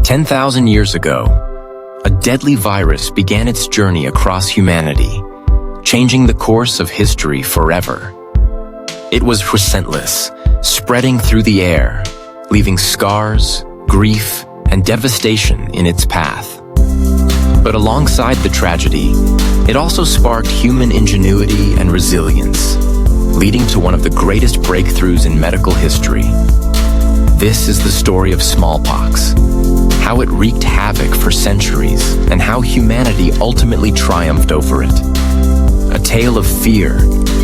10,000 years ago, a deadly virus began its journey across humanity, changing the course of history forever. It was relentless, spreading through the air, leaving scars, grief, and devastation in its path. But alongside the tragedy, it also sparked human ingenuity and resilience, leading to one of the greatest breakthroughs in medical history. This is the story of smallpox, how it wreaked havoc for centuries, and how humanity ultimately triumphed over it. A tale of fear,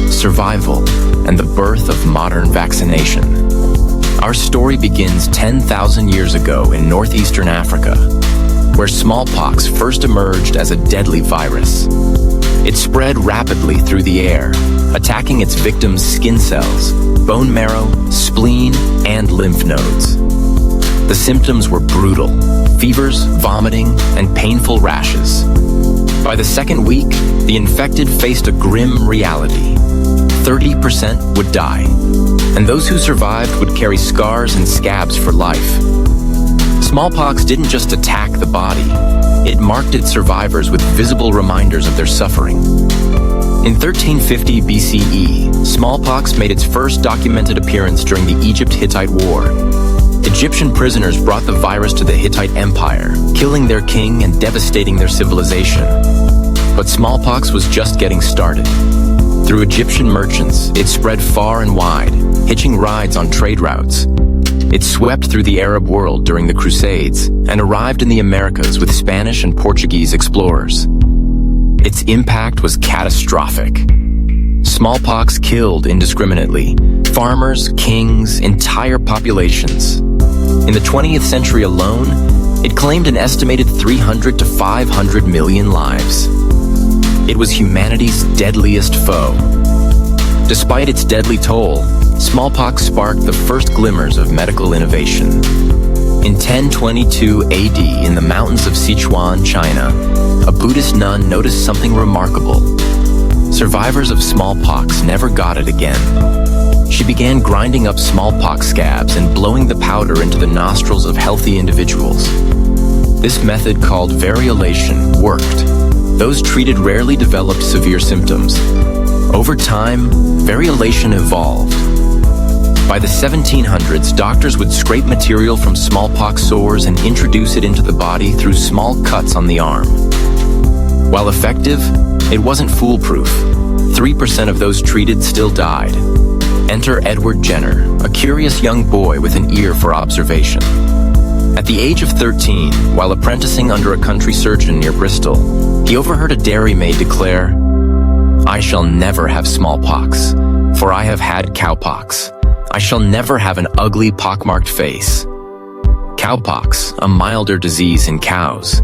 survival, and the birth of modern vaccination. Our story begins 10,000 years ago in northeastern Africa, where smallpox first emerged as a deadly virus. It spread rapidly through the air, attacking its victims' skin cells, bone marrow, spleen, and lymph nodes. The symptoms were brutal: fevers, vomiting, and painful rashes. By the second week, the infected faced a grim reality. 30% would die, and those who survived would carry scars and scabs for life. Smallpox didn't just attack the body, it marked its survivors with visible reminders of their suffering. In 1350 BCE, smallpox made its first documented appearance during the Egypt-Hittite War. Egyptian prisoners brought the virus to the Hittite Empire, killing their king and devastating their civilization. But smallpox was just getting started. Through Egyptian merchants, it spread far and wide, hitching rides on trade routes. It swept through the Arab world during the Crusades and arrived in the Americas with Spanish and Portuguese explorers. Its impact was catastrophic. Smallpox killed indiscriminately farmers, kings, entire populations. In the 20th century alone, it claimed an estimated 300 to 500 million lives. It was humanity's deadliest foe. Despite its deadly toll, smallpox sparked the first glimmers of medical innovation. In 1022 AD, in the mountains of Sichuan, China, a Buddhist nun noticed something remarkable. Survivors of smallpox never got it again. She began grinding up smallpox scabs and blowing the powder into the nostrils of healthy individuals. This method, called variolation, worked. Those treated rarely developed severe symptoms. Over time, variolation evolved. By the 1700s, doctors would scrape material from smallpox sores and introduce it into the body through small cuts on the arm. While effective, it wasn't foolproof. 3% of those treated still died. Enter Edward Jenner, a curious young boy with an ear for observation. At the age of 13, while apprenticing under a country surgeon near Bristol, he overheard a dairymaid declare, "I shall never have smallpox, for I have had cowpox. I shall never have an ugly pockmarked face." Cowpox, a milder disease in cows,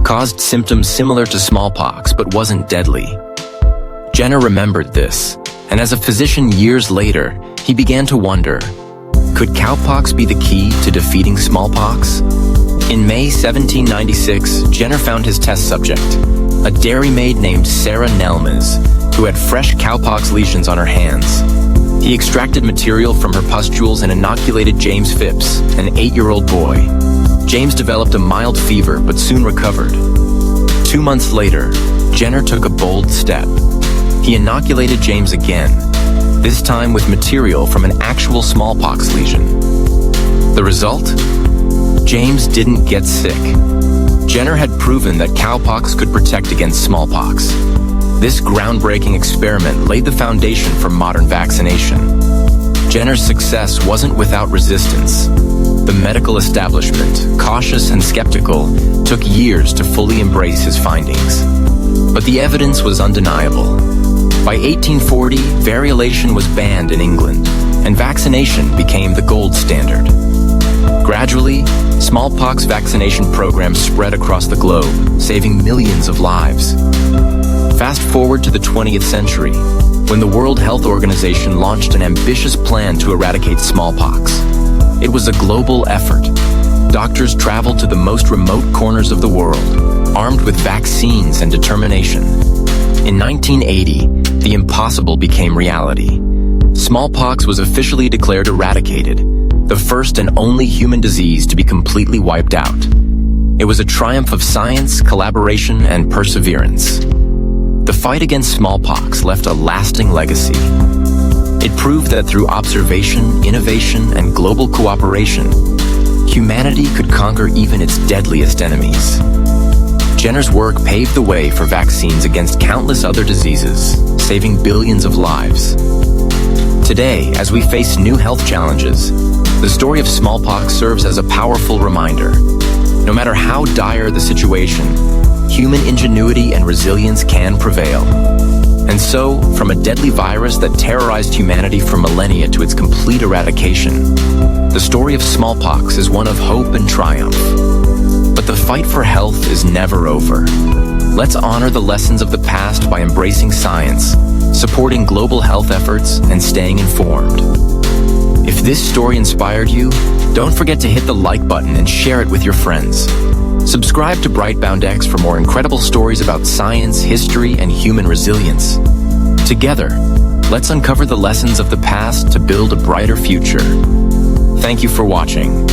caused symptoms similar to smallpox but wasn't deadly. Jenner remembered this, and as a physician years later, he began to wonder, could cowpox be the key to defeating smallpox? In May 1796, Jenner found his test subject, a dairymaid named Sarah Nelmes, who had fresh cowpox lesions on her hands. He extracted material from her pustules and inoculated James Phipps, an 8-year-old boy. James developed a mild fever but soon recovered. 2 months later, Jenner took a bold step. He inoculated James again, this time with material from an actual smallpox lesion. The result? James didn't get sick. Jenner had proven that cowpox could protect against smallpox. This groundbreaking experiment laid the foundation for modern vaccination. Jenner's success wasn't without resistance. The medical establishment, cautious and skeptical, took years to fully embrace his findings. But the evidence was undeniable. By 1840, variolation was banned in England, and vaccination became the gold standard. Gradually, smallpox vaccination programs spread across the globe, saving millions of lives. Fast forward to the 20th century, when the World Health Organization launched an ambitious plan to eradicate smallpox. It was a global effort. Doctors traveled to the most remote corners of the world, armed with vaccines and determination. In 1980, the impossible became reality. Smallpox was officially declared eradicated, the first and only human disease to be completely wiped out. It was a triumph of science, collaboration, and perseverance. The fight against smallpox left a lasting legacy. It proved that through observation, innovation, and global cooperation, humanity could conquer even its deadliest enemies. Jenner's work paved the way for vaccines against countless other diseases, saving billions of lives. Today, as we face new health challenges, the story of smallpox serves as a powerful reminder. No matter how dire the situation, human ingenuity and resilience can prevail. And so, from a deadly virus that terrorized humanity for millennia to its complete eradication, the story of smallpox is one of hope and triumph. But the fight for health is never over. Let's honor the lessons of the past by embracing science, supporting global health efforts, and staying informed. If this story inspired you, don't forget to hit the like button and share it with your friends. Subscribe to BrightBoundX for more incredible stories about science, history, and human resilience. Together, let's uncover the lessons of the past to build a brighter future. Thank you for watching.